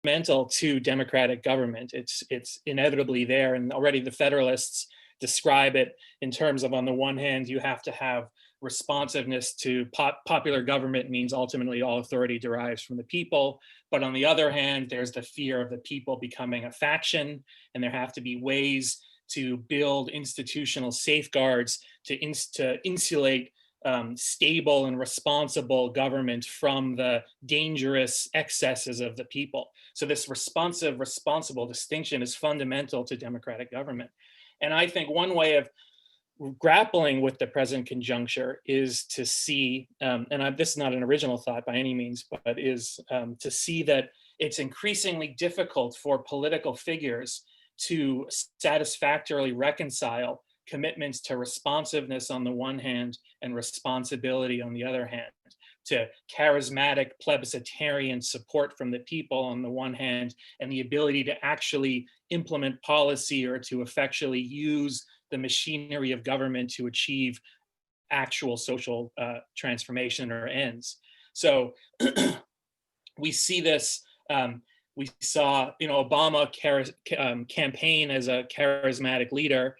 fundamental to democratic government. It's inevitably there, and already the Federalists describe it in terms of, on the one hand, you have to have responsiveness to popular government, means ultimately all authority derives from the people. But on the other hand, there's the fear of the people becoming a faction, and there have to be ways to build institutional safeguards to insulate stable and responsible government from the dangerous excesses of the people. So this responsible distinction is fundamental to democratic government. And I think one way of grappling with the present conjuncture is to see, this is not an original thought by any means, but is to see that it's increasingly difficult for political figures to satisfactorily reconcile commitments to responsiveness on the one hand and responsibility on the other hand, to charismatic plebiscitarian support from the people on the one hand, and the ability to actually implement policy or to effectually use the machinery of government to achieve actual social transformation or ends. So we see this, we saw, Obama campaign as a charismatic leader,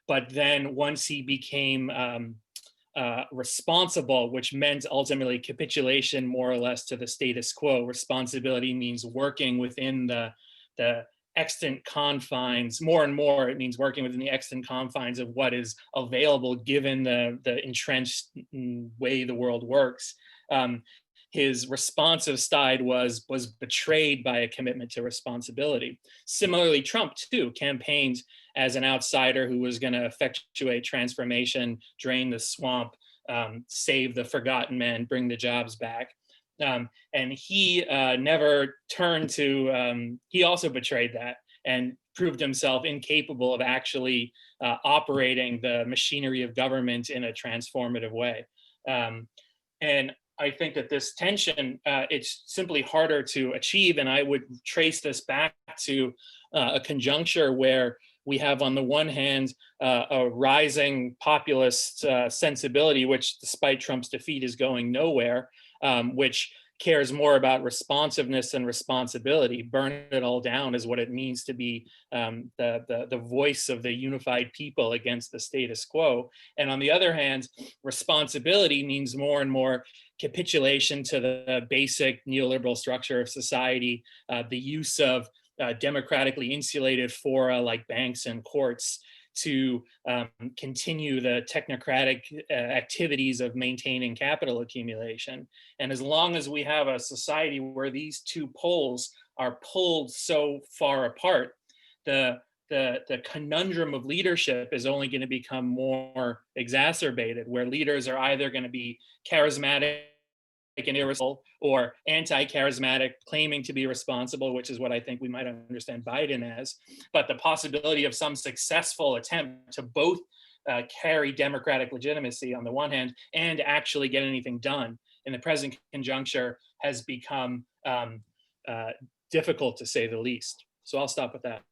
but then once he became responsible, which meant ultimately capitulation more or less to the status quo. Responsibility means working within the extant confines, more and more it means working within the extant confines of what is available given the entrenched way the world works. His responsive side was betrayed by a commitment to responsibility. Similarly, Trump too campaigned as an outsider who was going to effectuate transformation, drain the swamp, save the forgotten men, bring the jobs back. And he never turned to, he also betrayed that and proved himself incapable of actually operating the machinery of government in a transformative way. And I think that this tension, it's simply harder to achieve. And I would trace this back to a conjuncture where we have, on the one hand, a rising populist sensibility, which despite Trump's defeat is going nowhere, which cares more about responsiveness and responsibility. Burn it all down is what it means to be the voice of the unified people against the status quo. And on the other hand, responsibility means more and more capitulation to the basic neoliberal structure of society, the use of democratically insulated fora like banks and courts to continue the technocratic activities of maintaining capital accumulation. And as long as we have a society where these two poles are pulled so far apart, the conundrum of leadership is only going to become more exacerbated, where leaders are either going to be charismatic and irresponsible, or anti-charismatic, claiming to be responsible, which is what I think we might understand Biden as. But the possibility of some successful attempt to both carry democratic legitimacy on the one hand and actually get anything done in the present conjuncture has become difficult, to say the least. So I'll stop with that.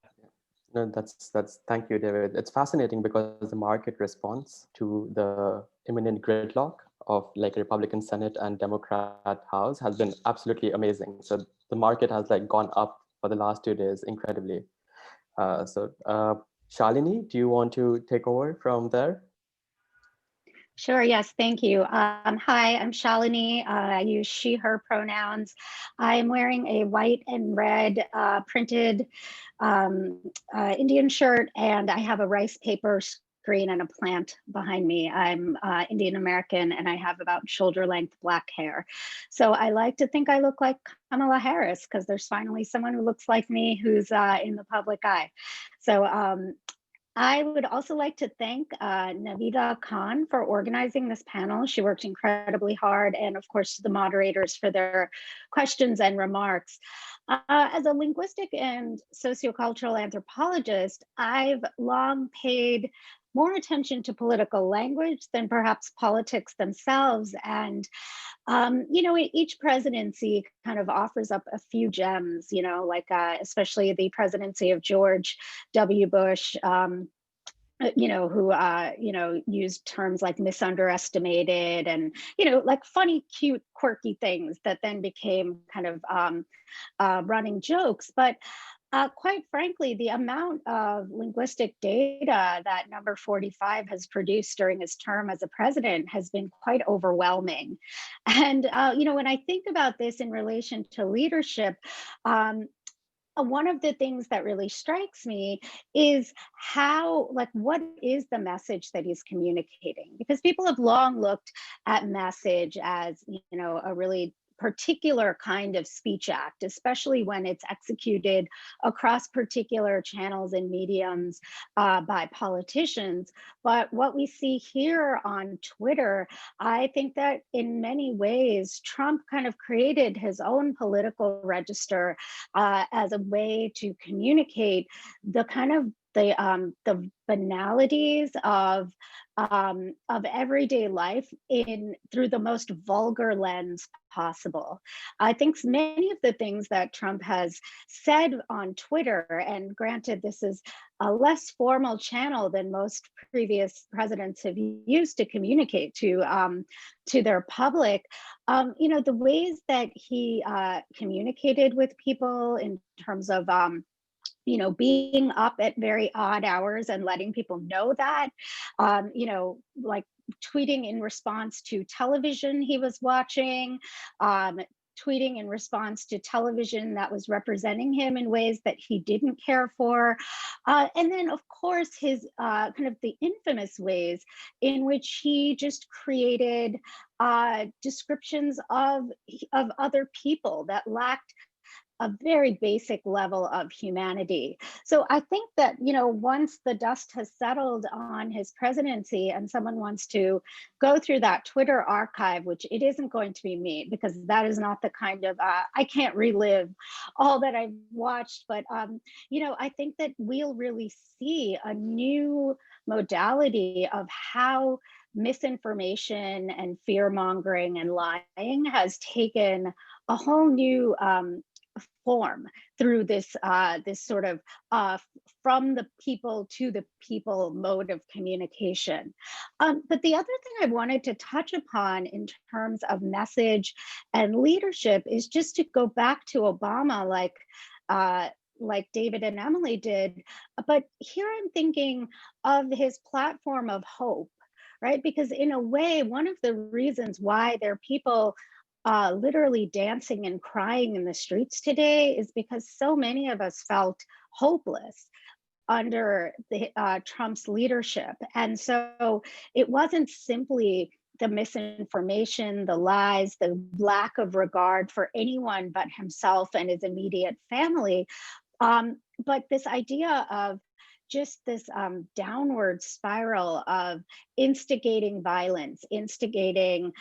No, that's thank you, David. It's fascinating because the market response to the imminent gridlock of like Republican Senate and Democrat House has been absolutely amazing. So the market has like gone up for the last 2 days incredibly. Shalini, do you want to take over from there? Sure, yes, thank you. Hi, I'm Shalini. I use she, her pronouns. I'm wearing a white and red printed Indian shirt, and I have a rice paper screen and a plant behind me. I'm Indian American, and I have about shoulder length black hair. So I like to think I look like Kamala Harris, because there's finally someone who looks like me who's in the public eye. So I would also like to thank Navida Khan for organizing this panel. She worked incredibly hard, and of course the moderators for their questions and remarks. As a linguistic and sociocultural anthropologist, I've long paid more attention to political language than perhaps politics themselves. And, each presidency kind of offers up a few gems, like especially the presidency of George W. Bush, who used terms like misunderestimated and, like funny, cute, quirky things that then became kind of running jokes. But quite frankly, the amount of linguistic data that number 45 has produced during his term as a president has been quite overwhelming. And, when I think about this in relation to leadership, one of the things that really strikes me is what is the message that he's communicating? Because people have long looked at message as, a really particular kind of speech act, especially when it's executed across particular channels and mediums by politicians. But what we see here on Twitter, I think that in many ways, Trump kind of created his own political register as a way to communicate the kind of the banalities of everyday life through the most vulgar lens possible. I think many of the things that Trump has said on Twitter, and granted, this is a less formal channel than most previous presidents have used to communicate to their public. The ways that he communicated with people in terms of being up at very odd hours and letting people know that, like tweeting in response to television he was watching, tweeting in response to television that was representing him in ways that he didn't care for. And then, of course, his kind of the infamous ways in which he just created descriptions of other people that lacked a very basic level of humanity. So I think that, once the dust has settled on his presidency and someone wants to go through that Twitter archive, which it isn't going to be me, because that is not the kind of, I can't relive all that I've watched, but, I think that we'll really see a new modality of how misinformation and fear mongering and lying has taken a whole new form through this sort of from the people to the people mode of communication. But the other thing I wanted to touch upon in terms of message and leadership is just to go back to Obama, like David and Emily did. But here I'm thinking of his platform of hope, right? Because in a way, one of the reasons why there are people literally dancing and crying in the streets today is because so many of us felt hopeless under Trump's leadership. And so it wasn't simply the misinformation, the lies, the lack of regard for anyone but himself and his immediate family, but this idea of just this downward spiral of instigating violence, instigating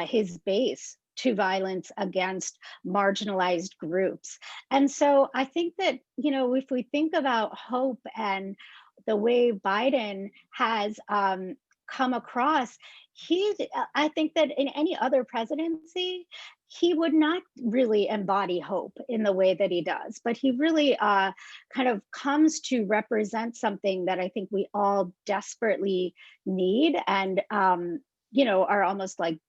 his base to violence against marginalized groups. And so I think that, if we think about hope and the way Biden has come across, I think that in any other presidency, he would not really embody hope in the way that he does, but he really kind of comes to represent something that I think we all desperately need and, are almost like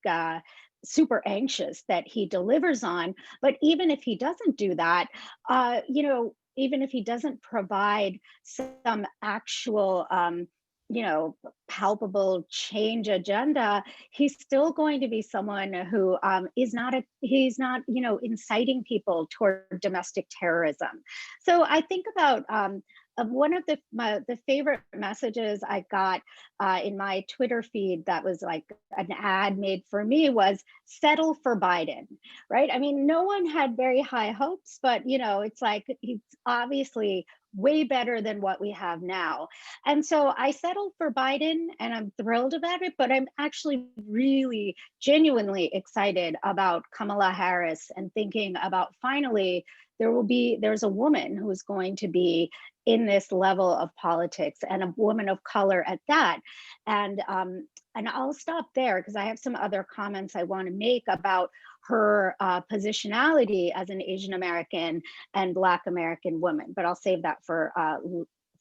super anxious that he delivers on. But even if he doesn't do that, even if he doesn't provide some actual, palpable change agenda, he's still going to be someone who he's not, inciting people toward domestic terrorism. So I think about one of the favorite messages I got in my Twitter feed that was like an ad made for me was settle for Biden, right? I mean, no one had very high hopes, but it's like he's obviously way better than what we have now. And so I settled for Biden and I'm thrilled about it, but I'm actually really genuinely excited about Kamala Harris and thinking about finally there's a woman who's going to be in this level of politics and a woman of color at that. And I'll stop there because I have some other comments I want to make about her positionality as an Asian American and Black American woman, but I'll save that for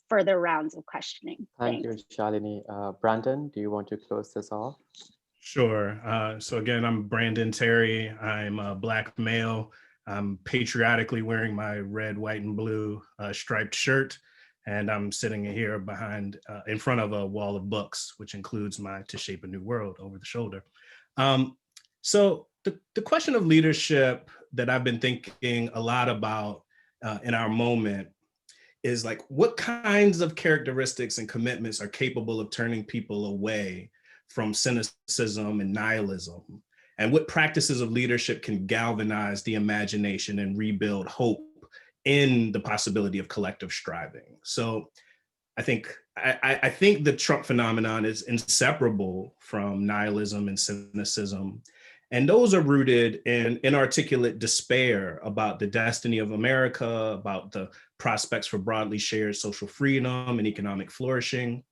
further rounds of questioning. Thank you, Thanks. Shalini. Brandon, do you want to close this off? Sure. So again, I'm Brandon Terry. I'm a Black male. I'm patriotically wearing my red, white, and blue striped shirt. And I'm sitting here in front of a wall of books, which includes my To Shape a New World over the shoulder. So the question of leadership that I've been thinking a lot about in our moment is like, what kinds of characteristics and commitments are capable of turning people away from cynicism and nihilism? And what practices of leadership can galvanize the imagination and rebuild hope in the possibility of collective striving? So I think the Trump phenomenon is inseparable from nihilism and cynicism. And those are rooted in inarticulate despair about the destiny of America, about the prospects for broadly shared social freedom and economic flourishing.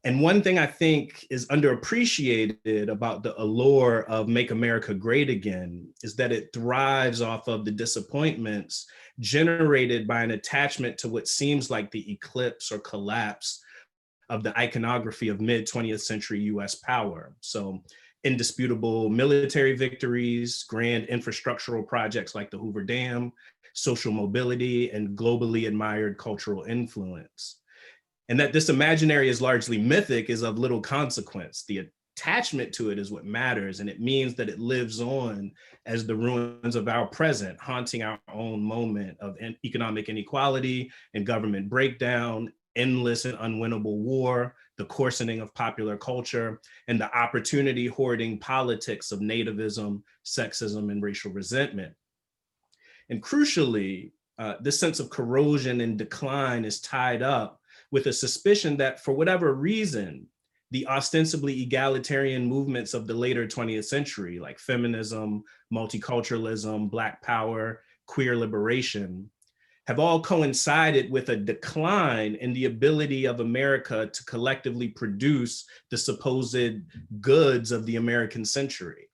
And one thing I think is underappreciated about the allure of Make America Great Again is that it thrives off of the disappointments generated by an attachment to what seems like the eclipse or collapse of the iconography of mid-20th century US power. So indisputable military victories, grand infrastructural projects like the Hoover Dam, social mobility, and globally admired cultural influence. And that this imaginary is largely mythic is of little consequence. The attachment to it is what matters, and it means that it lives on as the ruins of our present, haunting our own moment of economic inequality and government breakdown, endless and unwinnable war, the coarsening of popular culture, and the opportunity hoarding politics of nativism, sexism, and racial resentment. And crucially, this sense of corrosion and decline is tied up with a suspicion that for whatever reason, the ostensibly egalitarian movements of the later 20th century, like feminism, multiculturalism, Black power, queer liberation, have all coincided with a decline in the ability of America to collectively produce the supposed goods of the American century.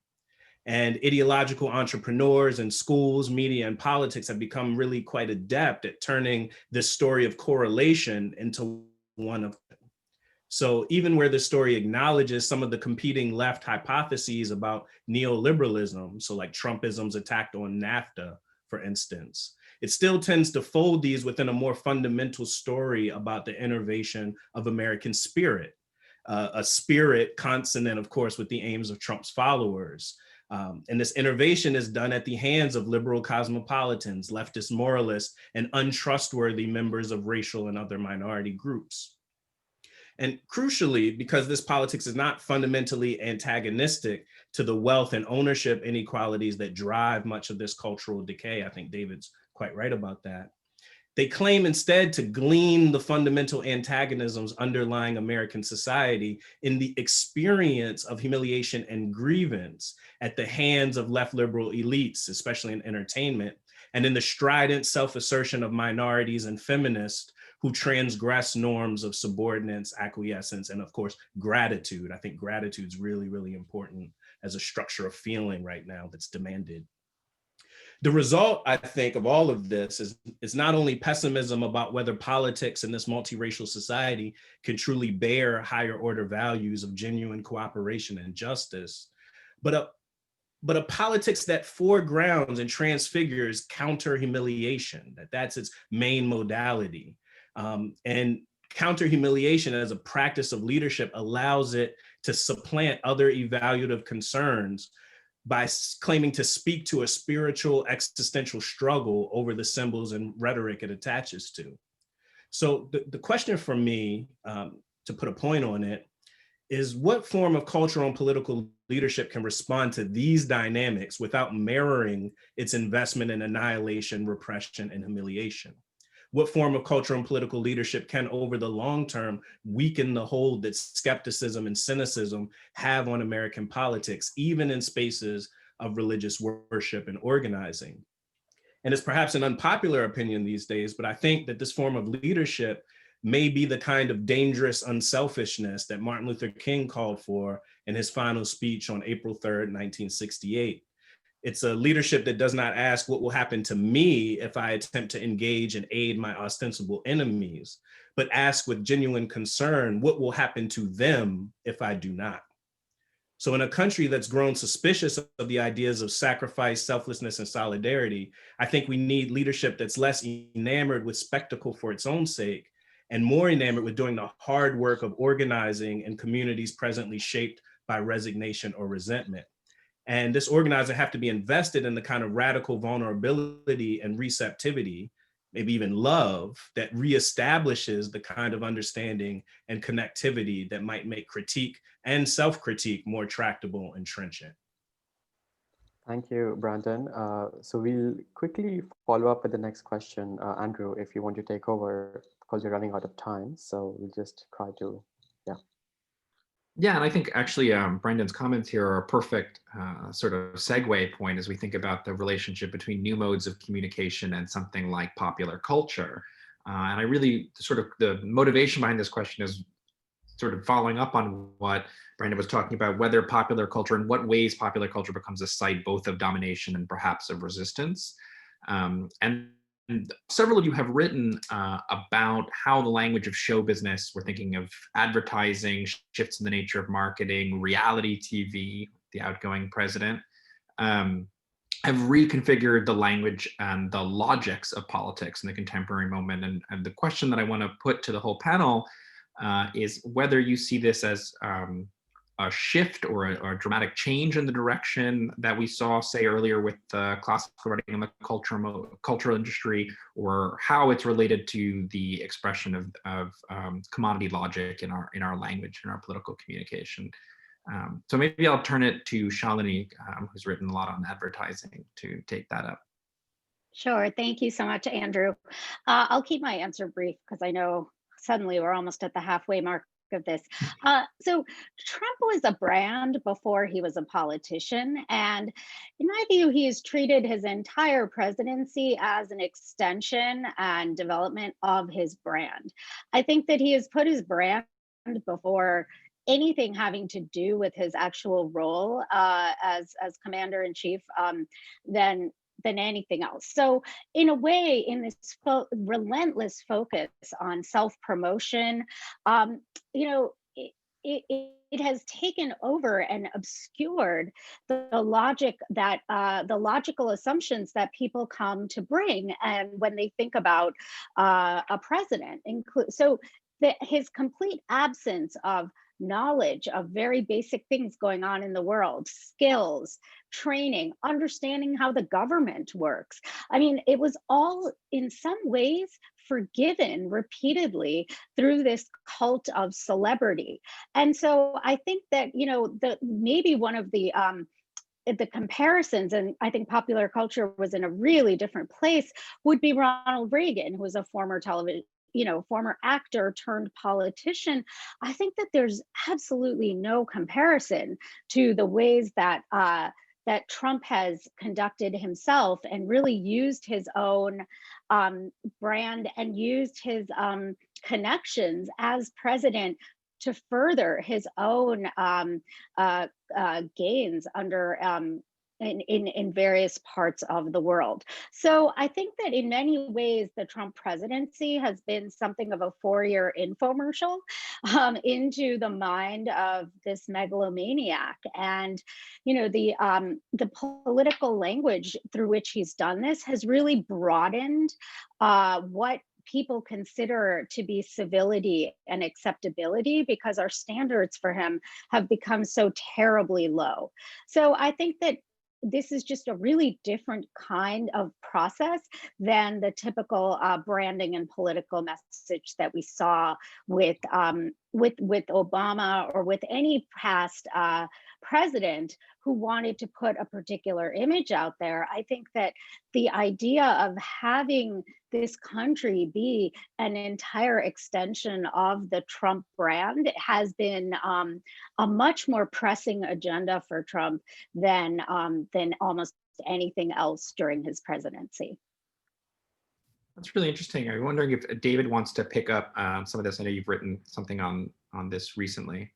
And ideological entrepreneurs and schools, media, and politics have become really quite adept at turning this story of correlation into one of them. So even where the story acknowledges some of the competing left hypotheses about neoliberalism, so like Trumpism's attack on NAFTA, for instance, it still tends to fold these within a more fundamental story about the innervation of American spirit, a spirit consonant, of course, with the aims of Trump's followers. And this innervation is done at the hands of liberal cosmopolitans, leftist moralists, and untrustworthy members of racial and other minority groups. And crucially, because this politics is not fundamentally antagonistic to the wealth and ownership inequalities that drive much of this cultural decay, I think David's quite right about that. They claim instead to glean the fundamental antagonisms underlying American society in the experience of humiliation and grievance at the hands of left liberal elites, especially in entertainment, and in the strident self-assertion of minorities and feminists who transgress norms of subordinates, acquiescence, and of course, gratitude. I think gratitude is really, really important as a structure of feeling right now that's demanded. The result, I think, of all of this is not only pessimism about whether politics in this multiracial society can truly bear higher order values of genuine cooperation and justice, but a politics that foregrounds and transfigures counter humiliation, that's its main modality. And counter humiliation as a practice of leadership allows it to supplant other evaluative concerns by claiming to speak to a spiritual existential struggle over the symbols and rhetoric it attaches to. So the question for me, to put a point on it, is what form of cultural and political leadership can respond to these dynamics without mirroring its investment in annihilation, repression, and humiliation? What form of cultural and political leadership can, over the long term, weaken the hold that skepticism and cynicism have on American politics, even in spaces of religious worship and organizing? And it's perhaps an unpopular opinion these days, but I think that this form of leadership may be the kind of dangerous unselfishness that Martin Luther King called for in his final speech on April 3rd, 1968. It's a leadership that does not ask what will happen to me if I attempt to engage and aid my ostensible enemies, but ask with genuine concern what will happen to them if I do not. So in a country that's grown suspicious of the ideas of sacrifice, selflessness, and solidarity, I think we need leadership that's less enamored with spectacle for its own sake and more enamored with doing the hard work of organizing in communities presently shaped by resignation or resentment. And this organizer have to be invested in the kind of radical vulnerability and receptivity, maybe even love, that reestablishes the kind of understanding and connectivity that might make critique and self-critique more tractable and trenchant. Thank you, Brandon. So we'll quickly follow up with the next question. Andrew, if you want to take over, because we're running out of time. So we'll just try to, yeah. Yeah, and I think actually Brandon's comments here are a perfect sort of segue point as we think about the relationship between new modes of communication and something like popular culture. And I really sort of, the motivation behind this question is sort of following up on what Brandon was talking about, whether popular culture, in what ways popular culture becomes a site both of domination and perhaps of resistance. And several of you have written about how the language of show business, we're thinking of advertising, shifts in the nature of marketing, reality TV, the outgoing president, have reconfigured the language and the logics of politics in the contemporary moment. And the question that I want to put to the whole panel is whether you see this as a shift or a dramatic change in the direction that we saw, say, earlier with classical writing in the cultural industry, or how it's related to the expression of commodity logic in our language, in our political communication. So maybe I'll turn it to Shalini, who's written a lot on advertising, to take that up. Sure. Thank you so much, Andrew. I'll keep my answer brief because I know suddenly we're almost at the halfway mark of this. So Trump was a brand before he was a politician. And in my view, he has treated his entire presidency as an extension and development of his brand. I think that he has put his brand before anything having to do with his actual role as commander-in-chief than anything else. So in a way, in this relentless focus on self-promotion, it has taken over and obscured the logic that the logical assumptions that people come to bring, and when they think about a president, so his complete absence of knowledge of very basic things going on in the world, skills, training, understanding how the government works. I mean, it was all in some ways forgiven repeatedly through this cult of celebrity. And so I think that, maybe one of the comparisons, and I think popular culture was in a really different place, would be Ronald Reagan, who was a former former actor turned politician. I think that there's absolutely no comparison to the ways that that Trump has conducted himself and really used his own brand and used his connections as president to further his own gains under in various parts of the world. So I think that in many ways, the Trump presidency has been something of a four-year infomercial into the mind of this megalomaniac. And, the political language through which he's done this has really broadened what people consider to be civility and acceptability, because our standards for him have become so terribly low. So I think that this is just a really different kind of process than the typical branding and political message that we saw with Obama or with any past president who wanted to put a particular image out there. I think that the idea of having this country be an entire extension of the Trump brand has been a much more pressing agenda for Trump than almost anything else during his presidency. That's really interesting. I'm wondering if David wants to pick up some of this. I know you've written something on this recently.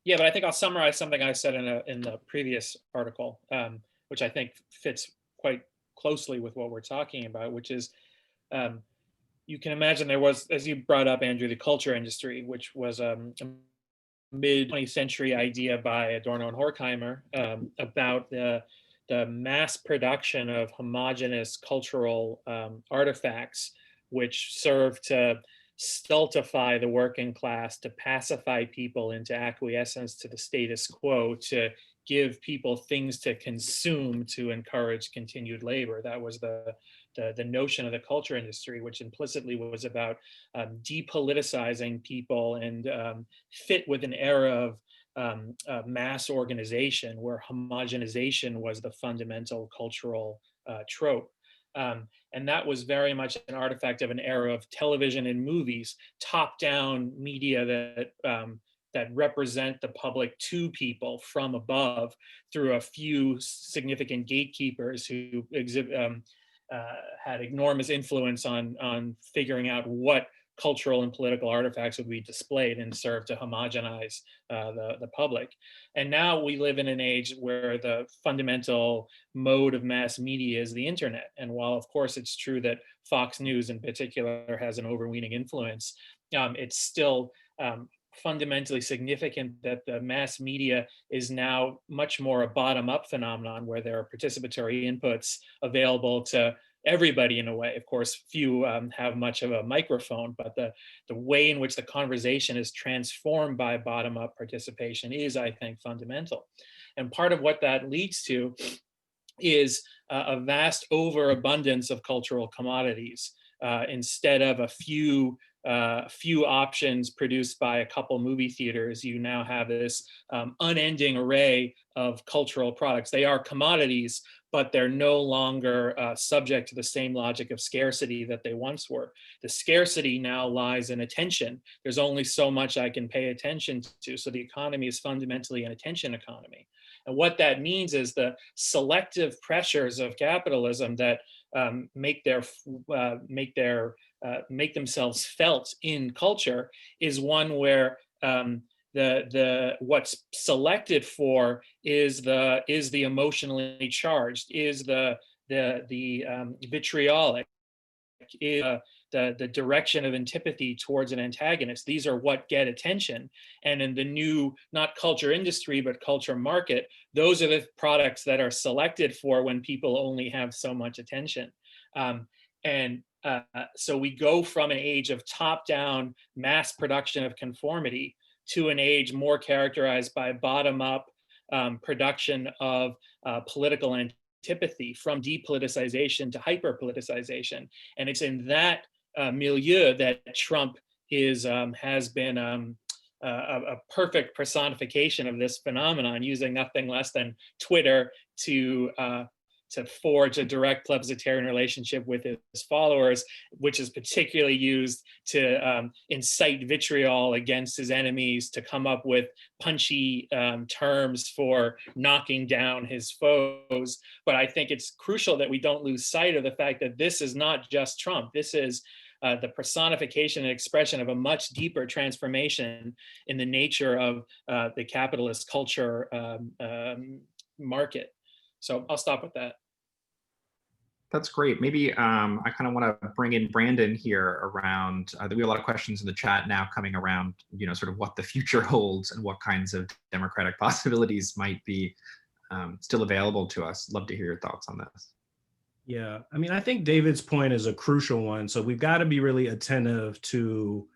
Yeah, but I think I'll summarize something I said in the previous article, which I think fits quite closely with what we're talking about, which is um, you can imagine there was, as you brought up, Andrew, the culture industry, which was a mid 20th century idea by Adorno and Horkheimer about the mass production of homogenous cultural artifacts, which serve to stultify the working class, to pacify people into acquiescence to the status quo, to give people things to consume to encourage continued labor. That was the notion of the culture industry, which implicitly was about depoliticizing people and fit with an era of mass organization where homogenization was the fundamental cultural trope. And that was very much an artifact of an era of television and movies, top-down media that represent the public to people from above through a few significant gatekeepers who had enormous influence on figuring out what cultural and political artifacts would be displayed and serve to homogenize the public. And now we live in an age where the fundamental mode of mass media is the internet. And while of course it's true that Fox News in particular has an overweening influence, it's still fundamentally significant that the mass media is now much more a bottom-up phenomenon where there are participatory inputs available to everybody in a way. Of course, few have much of a microphone, but the way in which the conversation is transformed by bottom-up participation is, I think, fundamental. And part of what that leads to is a vast overabundance of cultural commodities. Instead of a few options produced by a couple movie theaters, you now have this unending array of cultural products. They are commodities, but they're no longer subject to the same logic of scarcity that they once were. The scarcity now lies in attention. There's only so much I can pay attention to. So the economy is fundamentally an attention economy. And what that means is the selective pressures of capitalism that make themselves felt in culture is one where what's selected for is the emotionally charged, is the vitriolic, is the direction of antipathy towards an antagonist. These are what get attention. And in the new, not culture industry, but culture market, those are the products that are selected for when people only have so much attention. So we go from an age of top-down mass production of conformity to an age more characterized by bottom-up production of political antipathy, from depoliticization to hyper-politicization. And it's in that milieu that Trump has been a perfect personification of this phenomenon, using nothing less than Twitter to forge a direct plebiscitarian relationship with his followers, which is particularly used to incite vitriol against his enemies, to come up with punchy terms for knocking down his foes. But I think it's crucial that we don't lose sight of the fact that this is not just Trump. This is the personification and expression of a much deeper transformation in the nature of the capitalist culture market. So I'll stop with that. That's great. Maybe I kind of want to bring in Brandon here around, we have a lot of questions in the chat now coming around, sort of what the future holds and what kinds of democratic possibilities might be still available to us. Love to hear your thoughts on this. Yeah, I mean, I think David's point is a crucial one. So we've got to be really attentive to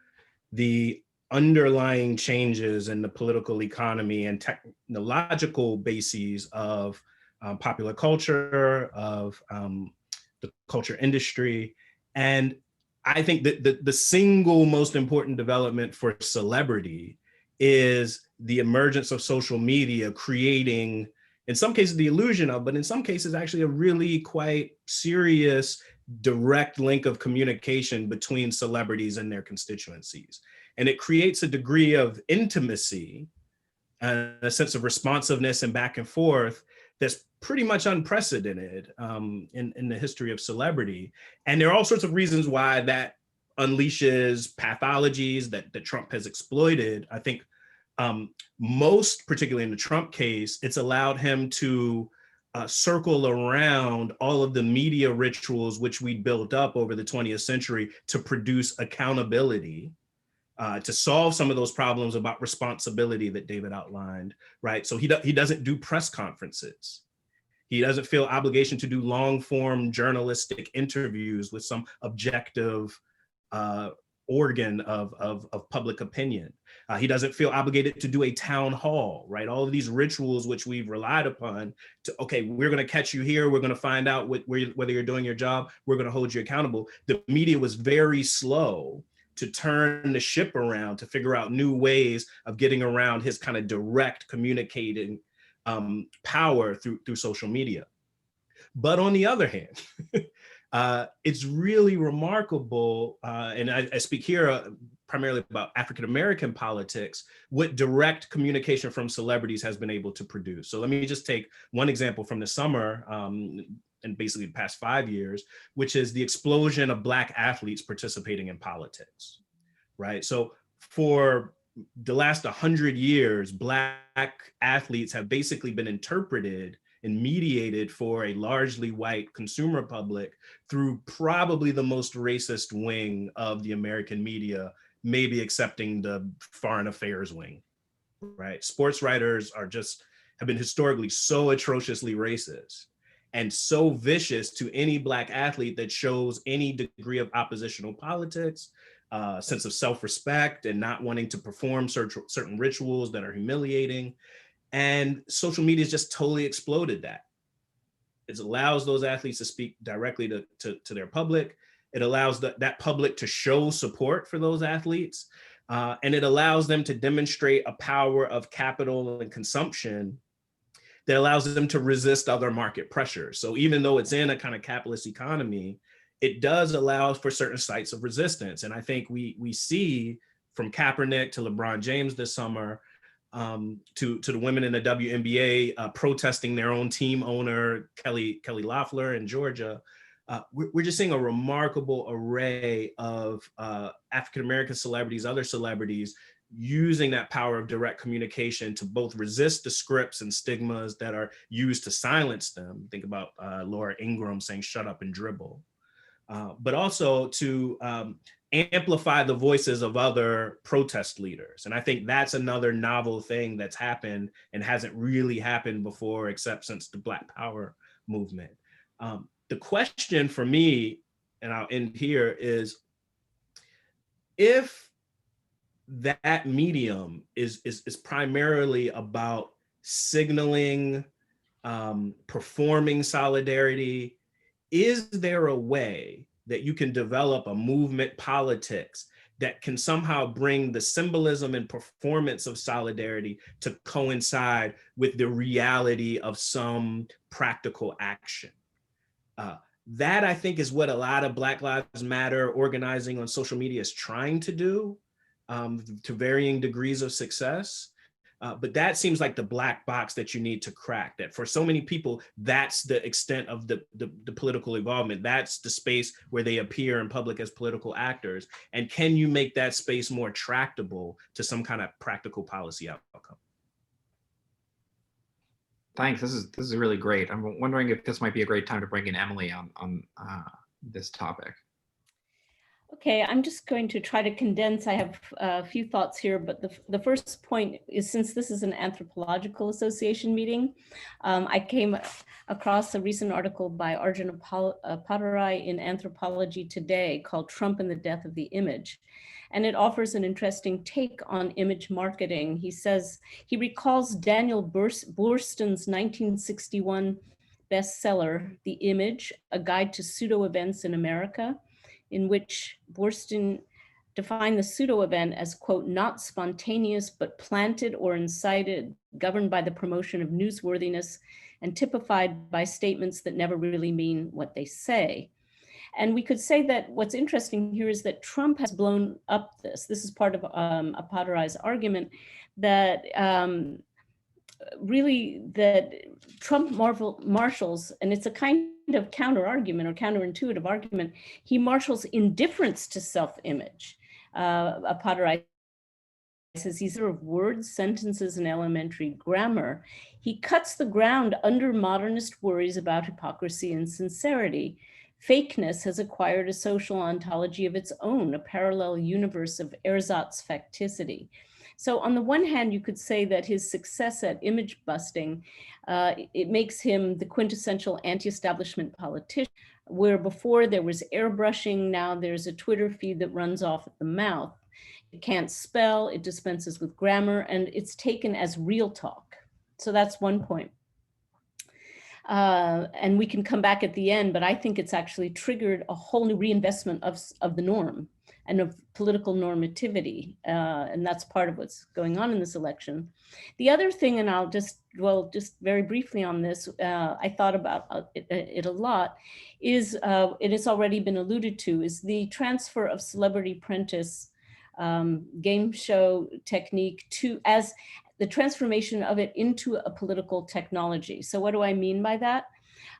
the underlying changes in the political economy and technological bases of popular culture, of the culture industry. And I think that the single most important development for celebrity is the emergence of social media, creating, in some cases, the illusion of, but in some cases, actually a really quite serious direct link of communication between celebrities and their constituencies. And it creates a degree of intimacy and a sense of responsiveness and back and forth that's pretty much unprecedented in the history of celebrity. And there are all sorts of reasons why that unleashes pathologies that Trump has exploited. I think Most, particularly in the Trump case, it's allowed him to circle around all of the media rituals which we built up over the 20th century to produce accountability, to solve some of those problems about responsibility that David outlined, right? So he doesn't do press conferences. He doesn't feel obligation to do long form journalistic interviews with some objective organ of public opinion. He doesn't feel obligated to do a town hall, right? All of these rituals which we've relied upon to, okay, we're gonna catch you here, we're gonna find out whether you're doing your job, we're gonna hold you accountable. The media was very slow to turn the ship around to figure out new ways of getting around his kind of direct communicating power through social media. But on the other hand, it's really remarkable, and I speak here primarily about African-American politics, what direct communication from celebrities has been able to produce. So let me just take one example from the summer, and basically the past 5 years, which is the explosion of Black athletes participating in politics, right? So for the last 100 years, Black athletes have basically been interpreted and mediated for a largely white consumer public through probably the most racist wing of the American media, maybe excepting the foreign affairs wing, right? Sports writers have been historically so atrociously racist and so vicious to any Black athlete that shows any degree of oppositional politics, sense of self-respect and not wanting to perform certain rituals that are humiliating. And social media has just totally exploded that. It allows those athletes to speak directly to their public. It allows that public to show support for those athletes. And it allows them to demonstrate a power of capital and consumption that allows them to resist other market pressures. So even though it's in a kind of capitalist economy, it does allow for certain sites of resistance. And I think we see from Kaepernick to LeBron James this summer, to the women in the WNBA protesting their own team owner, Kelly Loeffler in Georgia. We're just seeing a remarkable array of African-American celebrities, other celebrities, using that power of direct communication to both resist the scripts and stigmas that are used to silence them. Think about Laura Ingraham saying, "Shut up and dribble." But also to amplify the voices of other protest leaders. And I think that's another novel thing that's happened and hasn't really happened before, except since the Black Power movement. The question for me, and I'll end here, is if that medium is primarily about signaling, performing solidarity, is there a way that you can develop a movement politics that can somehow bring the symbolism and performance of solidarity to coincide with the reality of some practical action? That, I think, is what a lot of Black Lives Matter organizing on social media is trying to do, to varying degrees of success. But that seems like the black box that you need to crack, that for so many people, that's the extent of the political involvement. That's the space where they appear in public as political actors. And can you make that space more tractable to some kind of practical policy outcome? Thanks. This is really great. I'm wondering if this might be a great time to bring in Emily on this topic. Okay, I'm just going to try to condense. I have a few thoughts here, but the first point is, since this is an anthropological association meeting, I came across a recent article by Arjun Appadurai in Anthropology Today called "Trump and the Death of the Image." And it offers an interesting take on image marketing. He says, he recalls Daniel Boorstin's 1961 bestseller, "The Image, A Guide to Pseudo Events in America," in which Boorstin defined the pseudo event as, quote, "not spontaneous, but planted or incited, governed by the promotion of newsworthiness and typified by statements that never really mean what they say." And we could say that what's interesting here is that Trump has blown up this. This is part of Appadurai's argument that really that Trump marshals, and it's a kind of counter argument or counterintuitive argument, he marshals indifference to self-image. Appadurai these sort of words, sentences, and elementary grammar, he cuts the ground under modernist worries about hypocrisy and sincerity. Fakeness has acquired a social ontology of its own, a parallel universe of ersatz facticity. So on the one hand, you could say that his success at image busting, it makes him the quintessential anti-establishment politician, where before there was airbrushing, now there's a Twitter feed that runs off at the mouth. It can't spell, it dispenses with grammar, and it's taken as real talk. So that's one point. And we can come back at the end, but I think it's actually triggered a whole new reinvestment of the norm and of political normativity. And that's part of what's going on in this election. The other thing, and I'll just very briefly on this, I thought about it a lot, is, it has already been alluded to, is the transfer of Celebrity Apprentice game show technique as the transformation of it into a political technology. So what do I mean by that?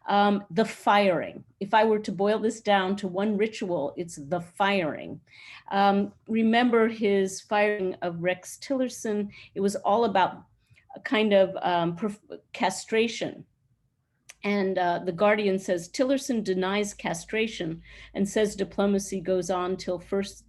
The firing. If I were to boil this down to one ritual, it's the firing. Remember his firing of Rex Tillerson. It was all about a kind of castration. And The Guardian says, Tillerson denies castration and says diplomacy goes on till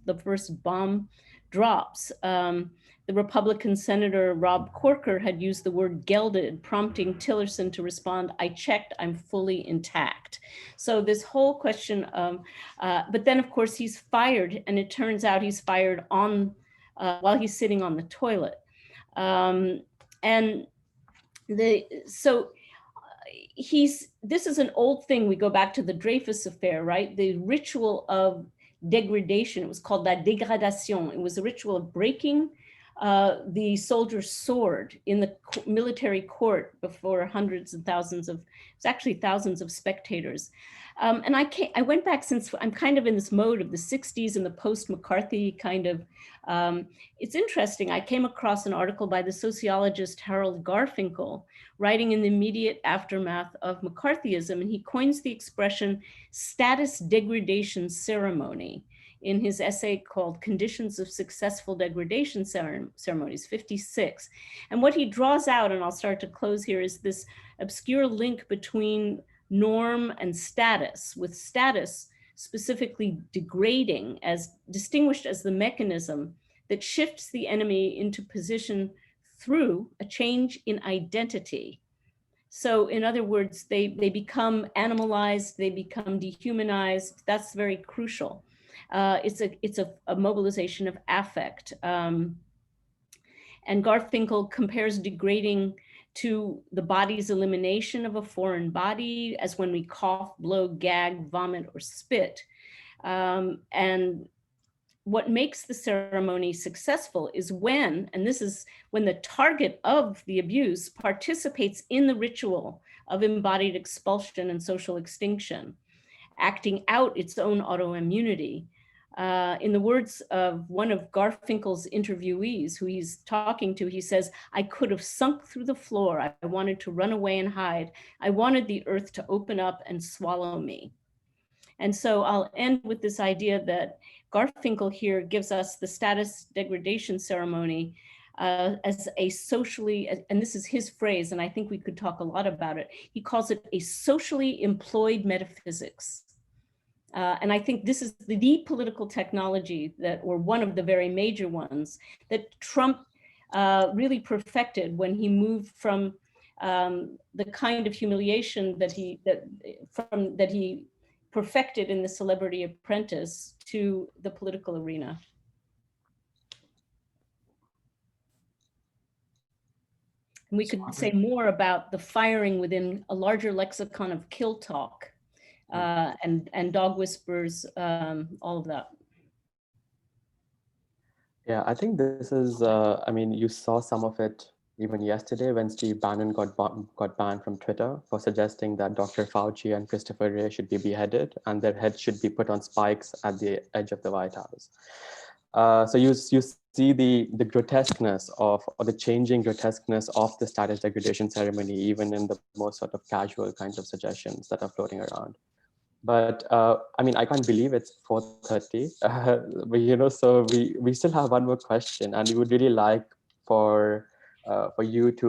the first bomb drops. The Republican Senator Rob Corker had used the word gelded, prompting Tillerson to respond, I checked, I'm fully intact. So this whole question of, but then of course he's fired, and it turns out he's fired on, while he's sitting on the toilet. This is an old thing. We go back to the Dreyfus affair, right? The ritual of degradation, it was called la dégradation. It was a ritual of breaking the soldier's sword in the military court before hundreds and thousands of, it's actually thousands of spectators. And I went back, since I'm kind of in this mode of the 60s and the post-McCarthy kind of, it's interesting. I came across an article by the sociologist Harold Garfinkel, writing in the immediate aftermath of McCarthyism, and he coins the expression status degradation ceremony in his essay called Conditions of Successful Degradation Ceremonies, 56. And what he draws out, and I'll start to close here, is this obscure link between norm and status, with status specifically degrading as distinguished as the mechanism that shifts the enemy into position through a change in identity. So in other words, they become animalized, they become dehumanized. That's very crucial. It's a mobilization of affect. And Garfinkel compares degrading to the body's elimination of a foreign body, as when we cough, blow, gag, vomit, or spit. And what makes the ceremony successful is when, and this is when the target of the abuse participates in the ritual of embodied expulsion and social extinction, acting out its own autoimmunity. In the words of one of Garfinkel's interviewees who he's talking to, he says, I could have sunk through the floor. I wanted to run away and hide. I wanted the earth to open up and swallow me. And so I'll end with this idea that Garfinkel here gives us the status degradation ceremony as a socially, and this is his phrase, and I think we could talk a lot about it. He calls it a socially employed metaphysics. And I think this is the political technology that, or one of the very major ones, that Trump really perfected when he moved from the kind of humiliation that he perfected in the Celebrity Apprentice to the political arena. And we could say more about the firing within a larger lexicon of kill talk and dog whispers, all of that. Yeah, I think this is, I mean, you saw some of it even yesterday when Steve Bannon got banned from Twitter for suggesting that Dr. Fauci and Christopher Wray should be beheaded and their heads should be put on spikes at the edge of the White House. So you see the grotesqueness of, or the changing grotesqueness of the status degradation ceremony, even in the most sort of casual kinds of suggestions that are floating around. But I mean, I can't believe it's 4:30. But so we still have one more question, and we would really like for you to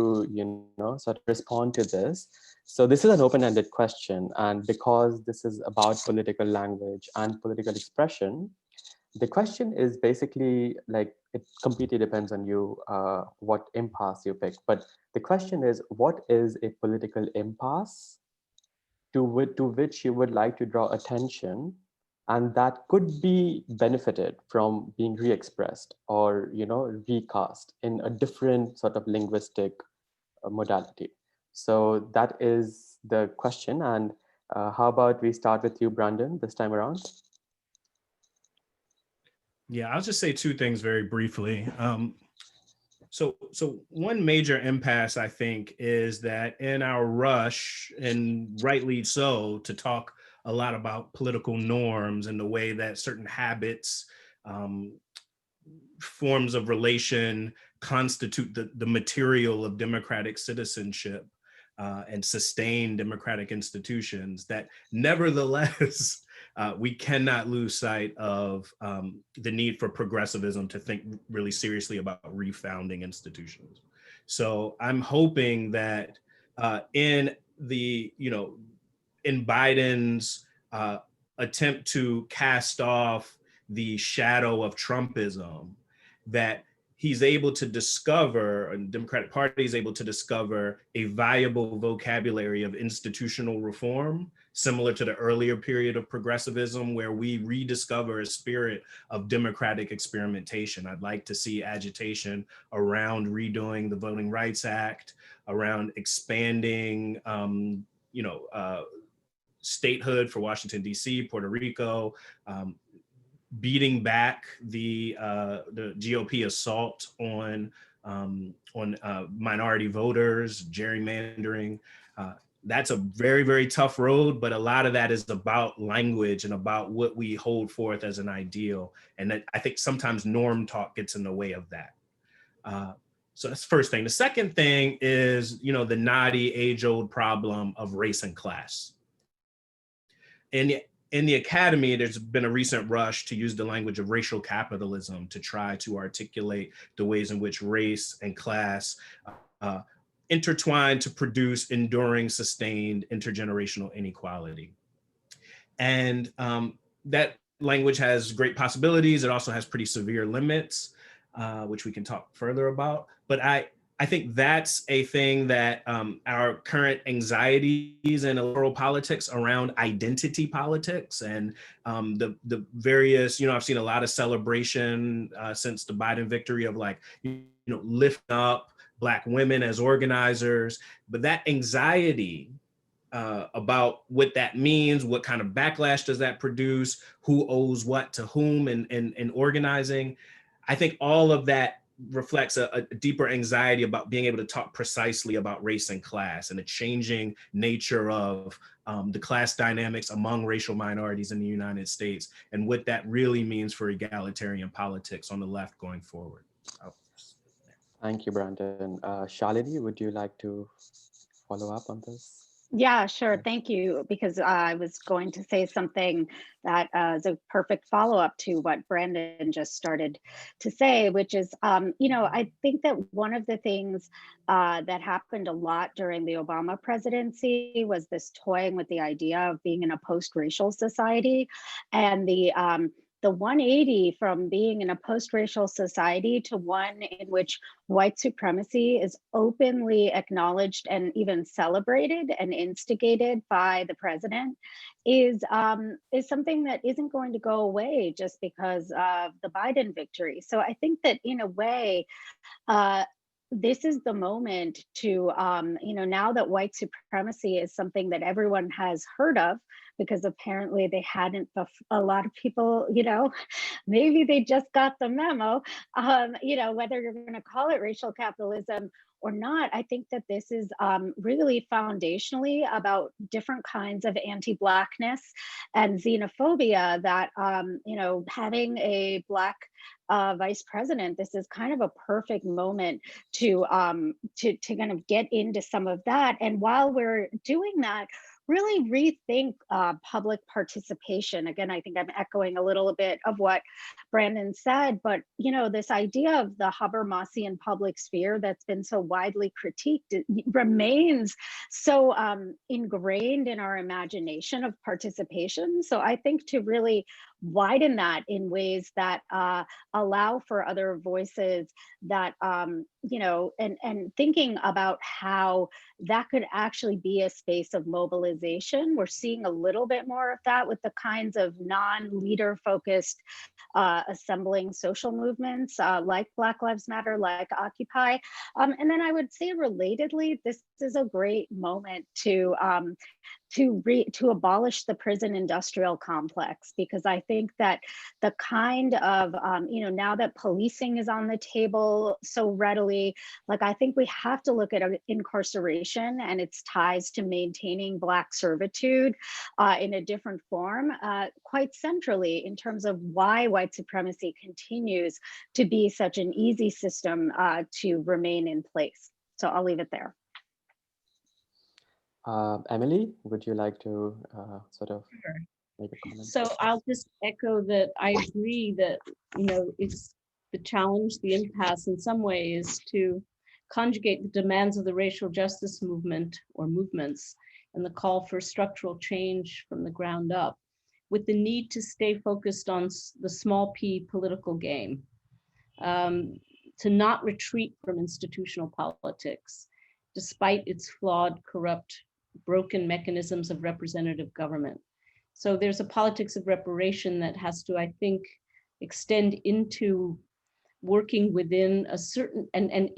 sort of respond to this. So this is an open-ended question, and because this is about political language and political expression, the question is basically like, it completely depends on you what impasse you pick. But the question is, what is a political impasse to which you would like to draw attention, and that could be benefited from being re-expressed or recast in a different sort of linguistic modality? So that is the question. And how about we start with you, Brandon, this time around? Yeah, I'll just say two things very briefly. So one major impasse, I think, is that in our rush, and rightly so, to talk a lot about political norms and the way that certain habits, forms of relation constitute the material of democratic citizenship and sustain democratic institutions, that nevertheless, we cannot lose sight of the need for progressivism to think really seriously about refounding institutions. So I'm hoping that in Biden's attempt to cast off the shadow of Trumpism, that he's able to discover, and the Democratic Party is able to discover, a viable vocabulary of institutional reform, similar to the earlier period of progressivism, where we rediscover a spirit of democratic experimentation. I'd like to see agitation around redoing the Voting Rights Act, around expanding, statehood for Washington, D.C., Puerto Rico, beating back the GOP assault on minority voters, gerrymandering. That's a very, very tough road, but a lot of that is about language and about what we hold forth as an ideal. And that, I think sometimes norm talk gets in the way of that. So that's the first thing. The second thing is, the knotty age-old problem of race and class. In the academy, there's been a recent rush to use the language of racial capitalism to try to articulate the ways in which race and class intertwine to produce enduring, sustained intergenerational inequality. And that language has great possibilities. It also has pretty severe limits, which we can talk further about. But I think that's a thing that our current anxieties in electoral politics around identity politics and the various, I've seen a lot of celebration since the Biden victory of lifting up Black women as organizers, but that anxiety about what that means, what kind of backlash does that produce, who owes what to whom in organizing, I think all of that reflects a deeper anxiety about being able to talk precisely about race and class and the changing nature of the class dynamics among racial minorities in the United States and what that really means for egalitarian politics on the left going forward. Thank you, Brandon. Shalini, would you like to follow up on this? Yeah, sure. Thank you. Because I was going to say something that is a perfect follow-up to what Brandon just started to say, which is, I think that one of the things that happened a lot during the Obama presidency was this toying with the idea of being in a post-racial society, and the 180 from being in a post-racial society to one in which white supremacy is openly acknowledged and even celebrated and instigated by the president is something that isn't going to go away just because of the Biden victory. So I think that in a way, this is the moment to, now that white supremacy is something that everyone has heard of, because apparently they hadn't, a lot of people, maybe they just got the memo, whether you're going to call it racial capitalism or not, I think that this is really foundationally about different kinds of anti-Blackness and xenophobia that, having a Black vice president, this is kind of a perfect moment to kind of get into some of that. And while we're doing that, really rethink public participation. Again, I think I'm echoing a little bit of what Brandon said, but this idea of the Habermasian public sphere that's been so widely critiqued, it remains so ingrained in our imagination of participation. So I think to really widen that in ways that allow for other voices, that and thinking about how that could actually be a space of mobilization. We're seeing a little bit more of that with the kinds of non-leader focused assembling social movements like Black Lives Matter, like Occupy. And then I would say relatedly, this is a great moment to abolish the prison industrial complex, because I think that the kind of, now that policing is on the table so readily, like I think we have to look at incarceration and its ties to maintaining Black servitude in a different form, quite centrally in terms of why white supremacy continues to be such an easy system to remain in place. So I'll leave it there. Emily, would you like to sort of make a comment? So I'll just echo that I agree that, it's the challenge, the impasse in some ways to conjugate the demands of the racial justice movement or movements and the call for structural change from the ground up with the need to stay focused on the small p political game, to not retreat from institutional politics, despite its flawed, corrupt, broken mechanisms of representative government. So there's a politics of reparation that has to, I think, extend into working within a certain, and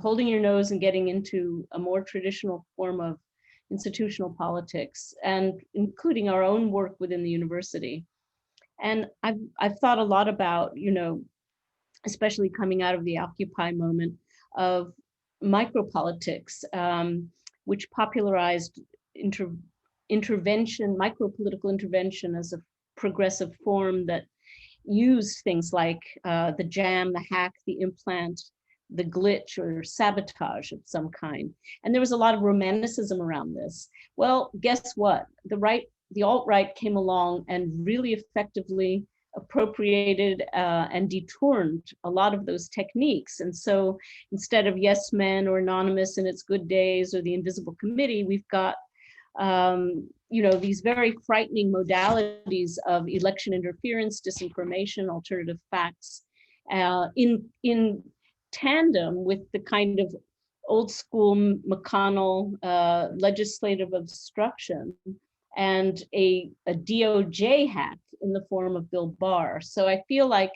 holding your nose and getting into a more traditional form of institutional politics, and including our own work within the university. And I've thought a lot about, especially coming out of the Occupy moment, of micropolitics, which popularized intervention, micro-political intervention as a progressive form that used things like the jam, the hack, the implant, the glitch, or sabotage of some kind. And there was a lot of romanticism around this. Well, guess what? The alt-right came along and really effectively appropriated and detoured a lot of those techniques. And so instead of Yes Men or Anonymous in its good days or the Invisible Committee, we've got these very frightening modalities of election interference, disinformation, alternative facts, in tandem with the kind of old school McConnell legislative obstruction and a DOJ hack in the form of Bill Barr. So I feel like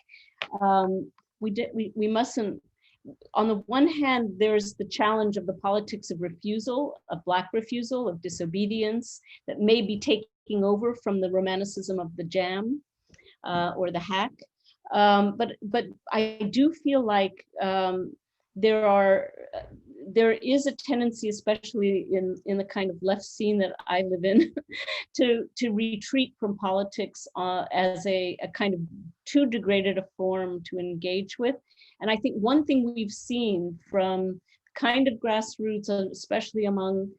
we mustn't, on the one hand, there's the challenge of the politics of refusal, of Black refusal, of disobedience that may be taking over from the romanticism of the jam or the hack. But I do feel like there is a tendency, especially in the kind of left scene that I live in, to retreat from politics as a kind of too degraded a form to engage with. And I think one thing we've seen from kind of grassroots, especially among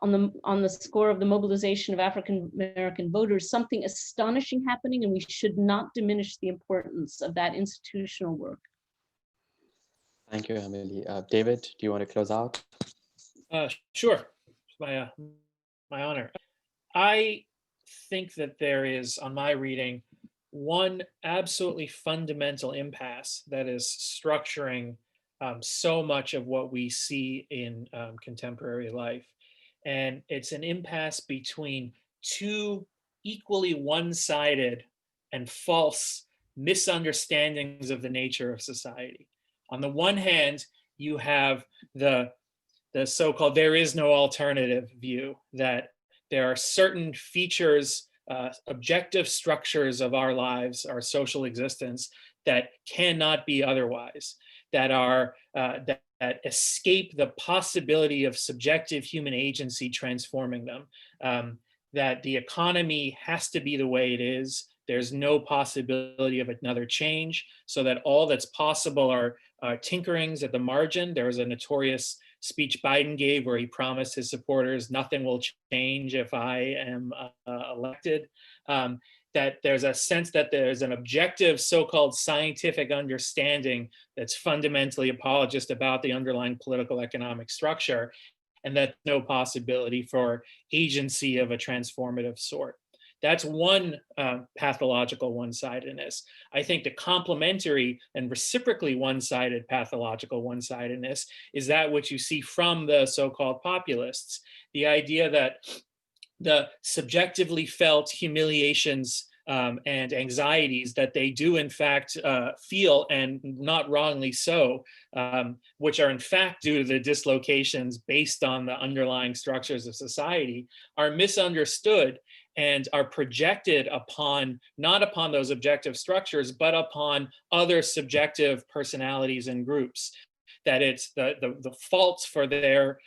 on the score of the mobilization of African American voters, something astonishing happening, and we should not diminish the importance of that institutional work. Thank you, Emily. David, do you want to close out? Sure, it's my honor. I think that there is, on my reading, one absolutely fundamental impasse that is structuring so much of what we see in contemporary life. And it's an impasse between two equally one-sided and false misunderstandings of the nature of society. On the one hand, you have the so-called there is no alternative view, that there are certain features, objective structures of our lives, our social existence, that cannot be otherwise, that are that escape the possibility of subjective human agency transforming them, that the economy has to be the way it is. There's no possibility of another change, so that all that's possible are tinkerings at the margin. There was a notorious speech Biden gave where he promised his supporters, nothing will change if I am elected. That there's a sense that there's an objective so-called scientific understanding that's fundamentally apologist about the underlying political economic structure, and that no possibility for agency of a transformative sort. That's one pathological one-sidedness. I think the complementary and reciprocally one-sided pathological one-sidedness is that which you see from the so-called populists. The idea that the subjectively felt humiliations and anxieties that they do in fact feel, and not wrongly so, which are in fact due to the dislocations based on the underlying structures of society, are misunderstood and are projected upon, not upon those objective structures, but upon other subjective personalities and groups. That it's the faults for their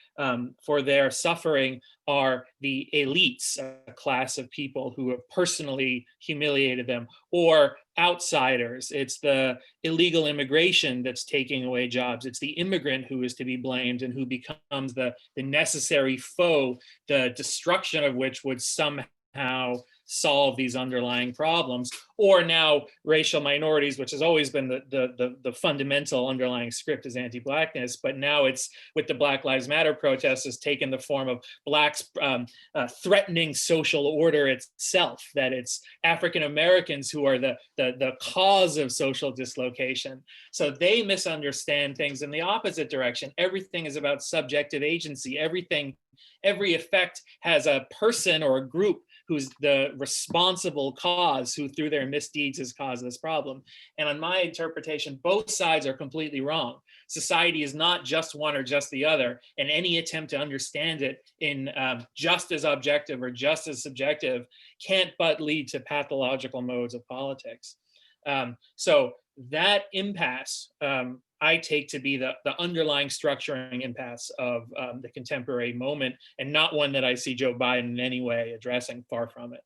suffering are the elites, a class of people who have personally humiliated them, or outsiders. It's the illegal immigration that's taking away jobs. It's the immigrant who is to be blamed and who becomes the necessary foe, the destruction of which would somehow solve these underlying problems. Or now racial minorities, which has always been the fundamental underlying script, is anti-Blackness, but now it's, with the Black Lives Matter protests, has taken the form of Blacks threatening social order itself, that it's African Americans who are the cause of social dislocation. So they misunderstand things in the opposite direction. Everything is about subjective agency. Every effect has a person or a group who's the responsible cause, who through their misdeeds has caused this problem. And on my interpretation, both sides are completely wrong. Society is not just one or just the other, and any attempt to understand it in just as objective or just as subjective can't but lead to pathological modes of politics. So that impasse, I take to be the underlying structuring impasse of the contemporary moment, and not one that I see Joe Biden in any way addressing, far from it.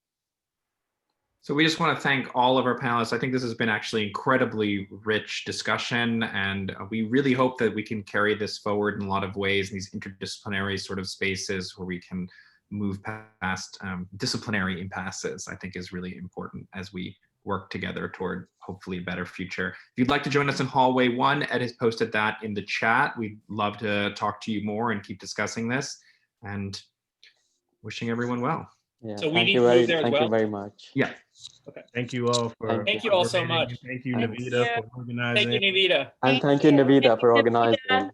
So we just want to thank all of our panelists. I think this has been actually incredibly rich discussion, and we really hope that we can carry this forward in a lot of ways in these interdisciplinary sort of spaces where we can move past disciplinary impasses. I think is really important as we work together toward hopefully a better future. If you'd like to join us in hallway 1, Ed has posted that in the chat. We'd love to talk to you more and keep discussing this, and wishing everyone well. Yeah, So we thank need you food there as thank you well? very much. Yeah. Okay. Thank you all for Thank you all so much. Thank you, Thank Navita, you. for organizing. Thank you, Navita. And thank you, Navita, for organizing.